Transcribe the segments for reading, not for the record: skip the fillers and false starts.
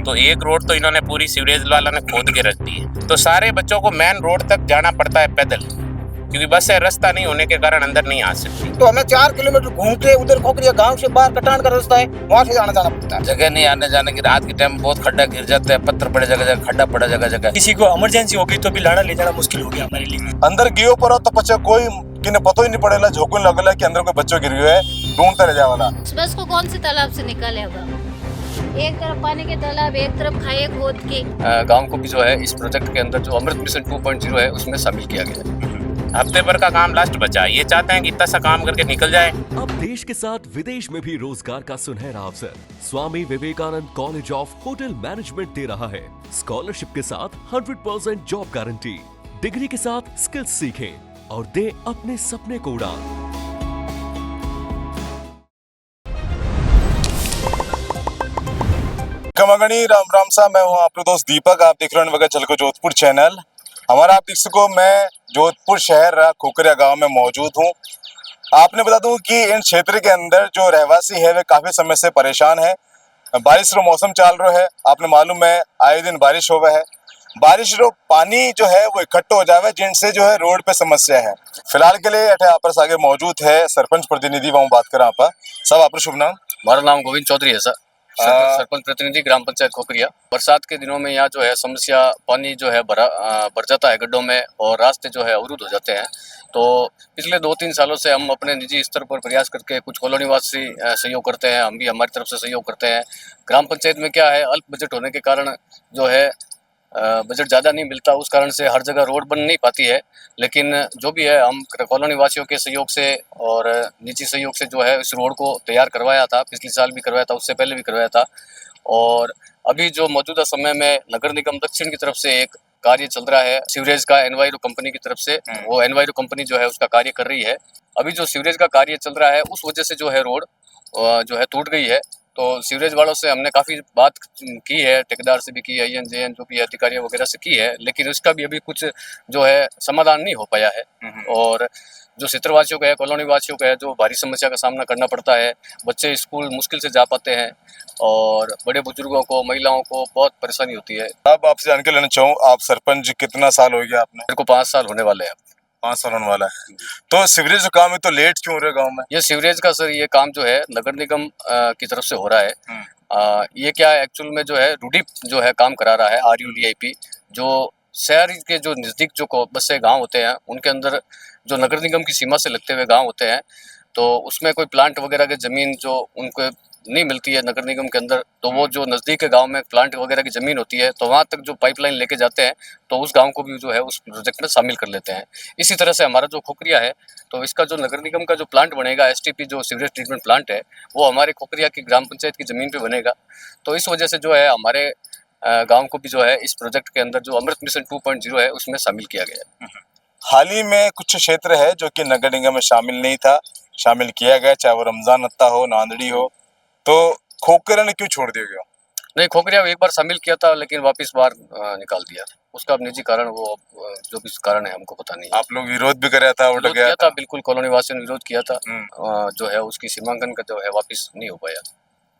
तो एक रोड तो इन्होंने पूरी सीवरेज वाला ने खोद के रख दी है। तो सारे बच्चों को मेन रोड तक जाना पड़ता है पैदल, क्योंकि बस से रास्ता नहीं होने के कारण अंदर नहीं आ सकती। तो हमें 4 किलोमीटर घूम के उधर खोखरिया गांव से बाहर कटान का रास्ता है, वहाँ से जाना पड़ता है। जगह नहीं आने जाने की, रात के टाइम बहुत खड्डा गिर जाता है, पत्थर पड़े जगह जगह, खड्डा पड़ा जगह जगह। किसी को इमरजेंसी हो गई तो भी लाना ले जाना मुश्किल हो गया हमारे लिए। अंदर गियो पर तो पचा कोई किने पतो ही नहीं पड़ेला, झोंकने लगेला कि अंदर कोई बच्चों गिर गयो है, ढूंढता रह जावाला। बस को कौन से तालाब से निकाले होगा, एक तरफ पानी के तालाब, एक तरफ खाए खोद के। गांव को भी जो है इस प्रोजेक्ट के अंदर जो अमृत मिशन 2.0 है उसमें शामिल किया गया है। हफ्ते भर का काम लास्ट बचा है, ये चाहते हैं कि इतना सा काम करके निकल जाए। अब देश के साथ विदेश में भी रोजगार का सुनहरा अवसर Swami Vivekananda college of hotel management दे रहा है। स्कॉलरशिप के साथ 100% जॉब गारंटी, डिग्री के साथ स्किल्स सीखें और दे अपने सपने को उड़ान। कमागणी राम राम सा, मैं हूँ आपका दोस्त दीपक। आप देख रहे हैं चलको जोधपुर चैनल। हमारा आप देख सको, मैं जोधपुर शहर खोखरिया गांव में मौजूद हूँ। आपने बता दूं कि इन क्षेत्र के अंदर जो रहवासी है वे काफी समय से परेशान है। बारिश रो मौसम चल रहा है, आपने मालूम है आए दिन बारिश होवे है। बारिश रो पानी जो है वो इकट्ठो हो जावे, जिनसे जो है रोड पे समस्या है। फिलहाल के लिए अठे आपस आगे मौजूद है सरपंच प्रतिनिधि, वहाँ बात करें आप सब। आपका शुभ नाम? हमारा नाम गोविंद चौधरी है सर, सरपंच प्रतिनिधि ग्राम पंचायत खोखरिया। बरसात के दिनों में यहाँ जो है समस्या, पानी जो है भर जाता है गड्ढों में और रास्ते जो है अवरुद्ध हो जाते हैं। तो पिछले 2-3 सालों से हम अपने निजी स्तर पर प्रयास करके कुछ कॉलोनी वासी सहयोग करते हैं, हम भी हमारी तरफ से सहयोग करते हैं। ग्राम पंचायत में क्या है, अल्प बजट होने के कारण जो है बजट ज़्यादा नहीं मिलता, उस कारण से हर जगह रोड बन नहीं पाती है। लेकिन जो भी है, हम कॉलोनी वासियों के सहयोग से और निजी सहयोग से जो है इस रोड को तैयार करवाया था। पिछले साल भी करवाया था, उससे पहले भी करवाया था। और अभी जो मौजूदा समय में नगर निगम दक्षिण की तरफ से एक कार्य चल रहा है सीवरेज का, एनवायरो कंपनी की तरफ से। वो एनवायरो कंपनी जो है उसका कार्य कर रही है। अभी जो सीवरेज का कार्य चल रहा है उस वजह से जो है रोड जो है टूट गई है। तो सीवरेज वालों से हमने काफ़ी बात की है, ठेकेदार से भी की है, INJN जो भी अधिकारी वगैरह से की है, लेकिन उसका भी अभी कुछ जो है समाधान नहीं हो पाया है। और जो क्षेत्रवासियों का है, कॉलोनी वासियों का है, जो भारी समस्या का सामना करना पड़ता है। बच्चे स्कूल मुश्किल से जा पाते हैं और बड़े बुजुर्गों को, महिलाओं को बहुत परेशानी होती है। अब आपसे जानकारी लेना चाहूँ, आप सरपंच कितना साल हो गया आपने? मेरे को 5 साल होने वाले हैं। 5 साल होने वाला है। तो सीवरेज का काम है तो लेट क्यों हो रहा है गाँव में? ये सीवरेज का सर ये काम जो है नगर निगम की तरफ से हो रहा है। ये क्या है, एक्चुअल में जो है रूडीप जो है काम करा रहा है, RUDIP, जो शहर के जो नज़दीक जो बसे गांव होते हैं उनके अंदर जो नगर निगम की सीमा से लगते हुए गांव होते हैं, तो उसमें कोई प्लांट वगैरह की ज़मीन जो उनको नहीं मिलती है नगर निगम के अंदर, तो वो जो नज़दीक के गांव में प्लांट वगैरह की ज़मीन होती है, तो वहाँ तक जो पाइपलाइन लेके जाते हैं, तो उस गांव को भी जो है उस प्रोजेक्ट में शामिल कर लेते हैं। इसी तरह से हमारा जो खोखरिया है, तो इसका जो नगर निगम का जो प्लांट बनेगा, STP जो सीवरेज ट्रीटमेंट प्लांट है, वो हमारे खोखरिया की ग्राम पंचायत की ज़मीन पर बनेगा। तो इस वजह से जो है हमारे गाँव को भी जो है इस प्रोजेक्ट के अंदर जो अमृत मिशन 2.0 है उसमें शामिल किया गया है। हाल ही में कुछ क्षेत्र है जो कि नगर निगम में शामिल नहीं था, शामिल किया गया, चाहे वो रमजान अत्ता हो, नांदड़ी हो। तो खोखरिया ने क्यों छोड़ दिया गया? नहीं, खोखरिया एक बार शामिल किया था लेकिन वापस बाहर निकाल दिया था। उसका निजी कारण, वो जो भी कारण है हमको पता नहीं। आप लोग विरोध भी कराया था, उठ गया था, बिल्कुल कॉलोनी वासियों ने विरोध किया था। जो है उसकी सीमांकन का जो है वापस नहीं हो पाया।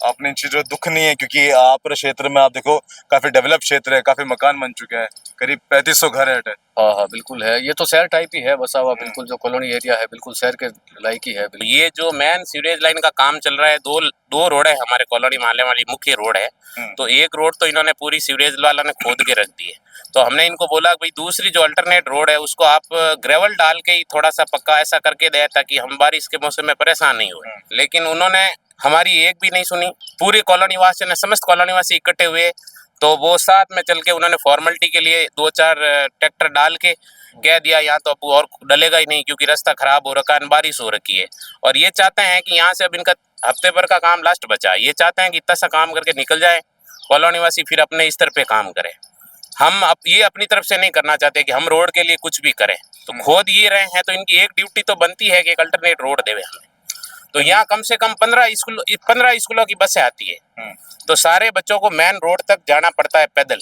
आपने इन चीजों दुख नहीं है, क्योंकि आप क्षेत्र में आप देखो काफी डेवलप क्षेत्र है, काफी मकान बन चुके हैं, करीब 3500 घर है। हाँ, बिल्कुल है, ये तो शहर टाइप ही है बसा हुआ, बिल्कुल जो कॉलोनी एरिया है बिल्कुल शहर के लायक ही है। ये जो मेन सीवरेज लाइन का काम चल रहा है, दो रोड है हमारे कॉलोनी मोहल्ले वाली, मुख्य रोड है। तो एक रोड तो इन्होंने पूरी सीवरेज वाला ने खोद के रख दी है। तो हमने इनको बोला भाई दूसरी जो अल्टरनेट रोड है उसको आप ग्रेवल डाल के ही थोड़ा सा पक्का ऐसा करके दे, ताकि हम बारिश के मौसम में परेशान नहीं हुए। लेकिन उन्होंने हमारी एक भी नहीं सुनी। पूरी कॉलोनी वासी ने, समस्त कॉलोनी वासी इकट्ठे हुए, तो वो साथ में चल के उन्होंने फॉर्मेलिटी के लिए 2-4 ट्रैक्टर डाल के कह दिया यहाँ तो अब और डलेगा ही नहीं, क्योंकि रास्ता खराब हो रखा है, बारिश हो रखी है। और ये चाहते हैं कि यहाँ से अब इनका हफ्ते भर का काम लास्ट बचा है, ये चाहते हैं कि इतना सा काम करके निकल जाए, कॉलोनी वासी फिर अपने स्तर पे काम करें। हम ये अपनी तरफ से नहीं करना चाहते कि हम रोड के लिए कुछ भी करें। तो खोद ये रहे हैं तो इनकी एक ड्यूटी तो बनती है कि एक अल्टरनेट रोड देवे हमें। तो यहाँ कम से कम 15 स्कूलों की बसें आती है, तो सारे बच्चों को मेन रोड तक जाना पड़ता है पैदल,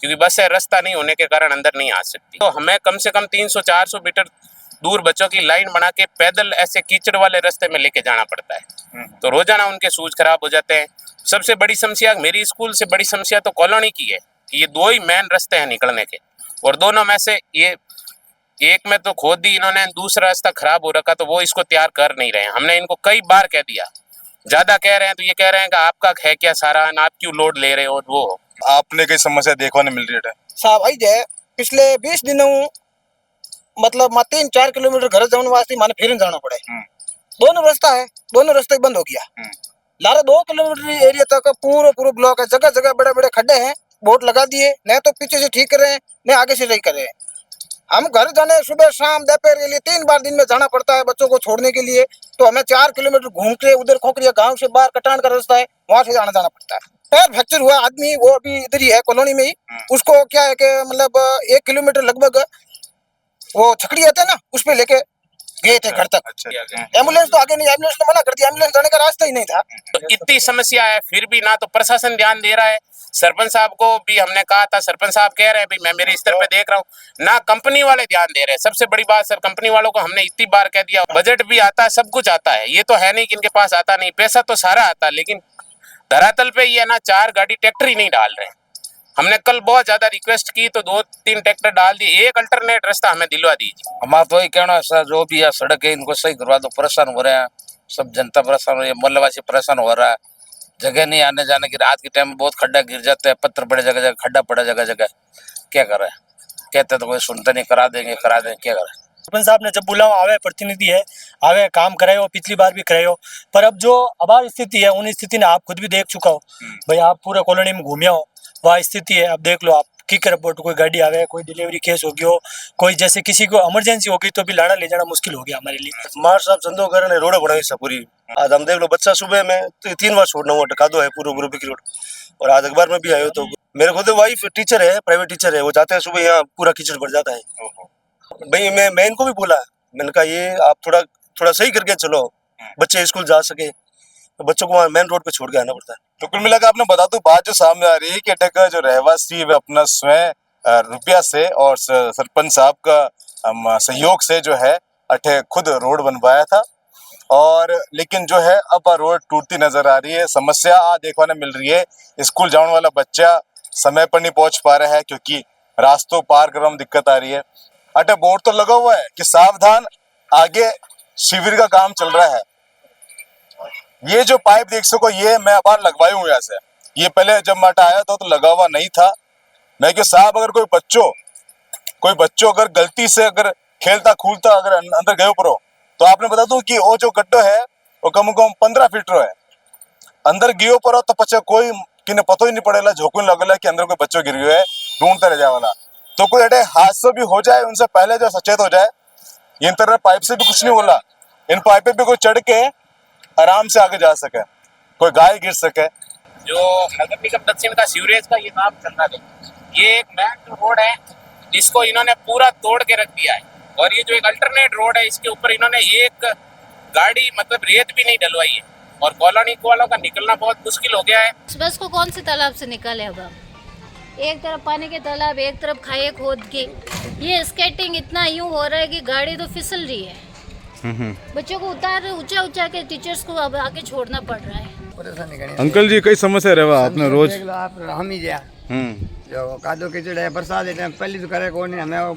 क्योंकि बस से रास्ता नहीं होने के कारण अंदर नहीं आ सकती। तो हमें कम से कम 300-400 मीटर दूर बच्चों की लाइन बना के पैदल ऐसे कीचड़ वाले रास्ते में लेके जाना पड़ता है। तो रोजाना उनके शूज खराब हो जाते हैं। सबसे बड़ी समस्या मेरी स्कूल से बड़ी समस्या तो कॉलोनी की है कि ये 2 ही मेन रास्ते हैं निकलने के, और दोनों में से ये एक में तो खोद दी इन्होंने, दूसरा रास्ता खराब हो रखा तो वो इसको तैयार कर नहीं रहे हैं। हमने इनको कई बार कह दिया, ज्यादा कह रहे हैं तो ये कह रहे हैं कि आपका है क्या सारा, आप क्यों लोड ले रहे हो। वो आपने कई समस्या देखने मिल रही है साहब आई जाए पिछले 20 दिनों मतलब 3-4 किलोमीटर घर जाने वास्ते माने फिर जाना पड़े। दोनों रास्ता है, दोनों रास्ते बंद हो गया। लारा 2 किलोमीटर एरिया तक पूरा ब्लॉक है, जगह जगह बड़े बड़े खड्डे हैं, बोर्ड लगा दिए, न तो पीछे से ठीक कर रहे हैं न आगे से सही कर रहे हैं। हम घर जाने सुबह शाम दोपहर के लिए 3 बार दिन में जाना पड़ता है बच्चों को छोड़ने के लिए, तो हमें 4 किलोमीटर घूम के उधर खोखरिया गांव से बाहर कटान का रास्ता है, वहां से जाना पड़ता है। पैर फ्रैक्चर हुआ आदमी, वो अभी इधर ही है कॉलोनी में ही, उसको क्या है कि मतलब 1 किलोमीटर लगभग वो छकड़ी आते हैं ना, उस पे लेके गए थे घर तक। एम्बुलेंस तो आगे नहीं, एम्बुलेंस ने मना कर दिया, एम्बुलेंस जाने का रास्ता ही नहीं था। तो इतनी समस्या है, फिर भी ना तो प्रशासन ध्यान दे रहा है। सरपंच साहब को भी हमने कहा था, सरपंच साहब कह रहे हैं भाई मैं मेरे स्तर पे देख रहा हूँ, ना कंपनी वाले ध्यान दे रहे हैं। सबसे बड़ी बात सर, कंपनी वालों को हमने इतनी बार कह दिया, बजट भी आता है, सब कुछ आता है, ये तो है नहीं कि इनके पास आता नहीं, पैसा तो सारा आता है, लेकिन धरातल पे ये ना 4 गाड़ी ट्रैक्टर ही नहीं डाल रहे हैं। हमने कल बहुत ज्यादा रिक्वेस्ट की तो 2-3 ट्रैक्टर डाल दिए, एक अल्टरनेट रास्ता हमें दिलवा दीजिए। हमारा तो यही कहना है सर, जो भी है सड़क है इनको सही करवा दो, परेशान हो रहे हैं सब, जनता परेशान हो रही है, मोहल्लावासी परेशान हो रहा है, जगह नहीं आने जाने की। रात के टाइम में बहुत खड्डा गिर जाते हैं, पत्थर पड़े जगह जगह, खड्डा पड़ा जगह जगह, क्या करे, कहते तो कोई सुनते नहीं, करा देंगे, क्या करे। सरपंच साहब ने जब बुलाओ आवे, प्रतिनिधि है आवे, काम कराए हो, पिछली बार भी कराए हो, पर अब जो अभाव स्थिति है उन स्थिति ने आप खुद भी देख चुका हो भाई, आप पूरा कॉलोनी में घूमे हो, वह स्थिति है। अब देख लो आप की रिपोर्ट, कोई गाड़ी आवे, कोई डिलीवरी केस हो गया हो, कोई जैसे किसी को इमरजेंसी हो गई तो भी लाना ले जाना मुश्किल हो गया हमारे लिए। मार साहब चंदोगर ने रोड बनाई सब पूरी, आज हम देख लो बच्चा सुबह में तो 3 बार छोड़ना हुआ, टका दो है पूरा बिक्री रोड। और आज अखबार में भी आयो तो मेरे खुद वाइफ टीचर है, प्राइवेट टीचर है, वो जाते हैं सुबह यहाँ पूरा कीचड़ भर जाता है भाई। मैं इनको भी बोला, मैंने कहा ये आप थोड़ा सही करके चलो, बच्चे स्कूल जा सके, तो बच्चों को मेन रोड पे छोड़ के आना पड़ता है। तो कुल मिलाकर आपने बता दूं, बात जो सामने आ रही है कि अटक जो रहवासी वे अपना स्वयं रुपया से और सरपंच साहब का सहयोग से जो है अठे खुद रोड बनवाया था, और लेकिन जो है अब रोड टूटती नजर आ रही है। समस्या देखने मिल रही है, स्कूल जाने वाला बच्चा समय पर नहीं पहुंच पा रहा है क्योंकि रास्तों पार करने में दिक्कत आ रही है। अटे बोर्ड तो लगा हुआ है कि सावधान, आगे शिविर का काम चल रहा है। ये जो पाइप देख सको, ये मैं बार लगवाई हूँ यहाँ से, ये पहले जब मैं आया था तो लगा हुआ नहीं था। मैं कि साहब अगर कोई बच्चों अगर गलती से अगर खेलता खूलता अगर अंदर गए परो, तो आपने बता दूं कि वो जो गड्ढो है वो कम से कम 15 फीट रो है, अंदर गियो परो तो पचे कोई किन्हें पतो ही नहीं पड़ेगा, झोंकने लगेगा कि अंदर कोई बच्चों गिर गयो है, ढूंढते रह जाए वाला। तो कोई अटे हादसा भी हो जाए उनसे पहले जो सचेत हो जाए। इन तरह पाइप से भी कुछ नहीं बोला, इन पाइप पे भी कोई चढ़ के आराम से आगे जा सके, कोई गाय गिर सके। जो नगर निगम दक्षिण का सीवरेज का ये काम चल रहा है, ये एक मेन रोड है, इसको इन्होंने पूरा तोड़ के रख दिया है, और ये जो एक अल्टरनेट रोड है इसके ऊपर इन्होंने एक गाड़ी मतलब रेत भी नहीं डलवाई है, और कॉलोनी वालों का निकलना बहुत मुश्किल हो गया है। बस को कौन से तालाब से निकाले अब हम? एक तरफ पानी के तालाब, एक तरफ खाए खोद के, ये स्केटिंग इतना यूं हो रहा है कि गाड़ी तो फिसल रही है। बच्चों को उतार ऊंचा के टीचर्स को अब आगे छोड़ना पड़ रहा है। अंकल जी कई समस्या रहे आपने रोज आप हम ही गया जो कादो कीचड़ है, बरसात है, पहले तो करे कौन हमें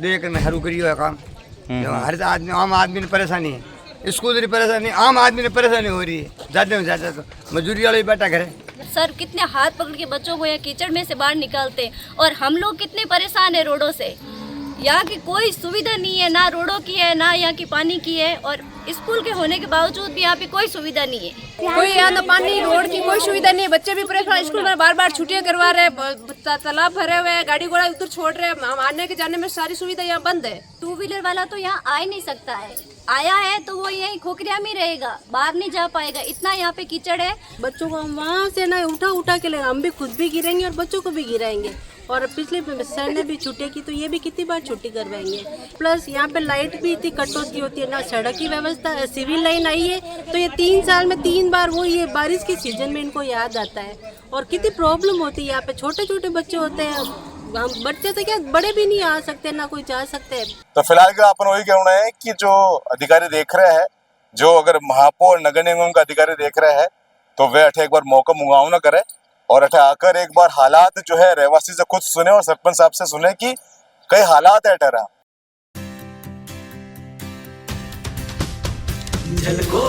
देख हरू करियो है काम, जो हर आदमी आम आदमी ने परेशानी है, स्कूल की परेशानी, आम आदमी ने परेशानी हो रही है, ज्यादा तो मजदूरी वाले बैठा करे। सर कितने हाथ पकड़ के बच्चों को यहाँ कीचड़ में से बाहर निकालते हैं, और हम लोग कितने परेशान है रोडों से। यहाँ की कोई सुविधा नहीं है, ना रोडों की है ना यहाँ की पानी की है, और स्कूल के होने के बावजूद भी यहाँ पे कोई सुविधा नहीं है। कोई यहाँ ना पानी रोड की कोई सुविधा नहीं है, बच्चे भी परेशान, स्कूल में बार छुट्टियां करवा रहे हैं, तालाब भरे हुए हैं, गाड़ी घोड़ा उधर छोड़ रहे हैं, हम आने के जाने में सारी सुविधा यहाँ बंद है। 2 व्हीलर वाला तो यहाँ आ ही नहीं सकता है, आया है तो वो यही खोखरिया में रहेगा, बाहर नहीं जा पाएगा, इतना यहाँ पे कीचड़ है। बच्चों को हम वहाँ से ना उठा के ले, हम भी खुद भी गिरेंगे और बच्चों को भी गिराएंगे, और पिछले सर ने भी छुट्टी की तो ये भी कितनी बार छुट्टी करवाएंगे। प्लस यहाँ पे लाइट भी इतनी कटौती होती है, ना सड़क की व्यवस्था, सिविल लाइन आई है तो ये 3 साल में 3 बार वो ये बारिश के सीजन में इनको याद आता है, और कितनी प्रॉब्लम होती है। यहाँ पे छोटे छोटे बच्चे होते हैं, हम बच्चे तो क्या बड़े भी नहीं आ सकते ना कोई जा सकते हैं। तो फिलहाल का अपन वही कहना है कि जो अधिकारी देख रहे हैं, जो अगर महापौर नगर निगम का अधिकारी देख रहे हैं तो वे अठे एक बार मौका मुंगाव न करे और अठे आकर एक बार हालात जो है रहवासी से खुद सुने और सरपंच साहब से सुने कि कई हालात है अठहरा। झलको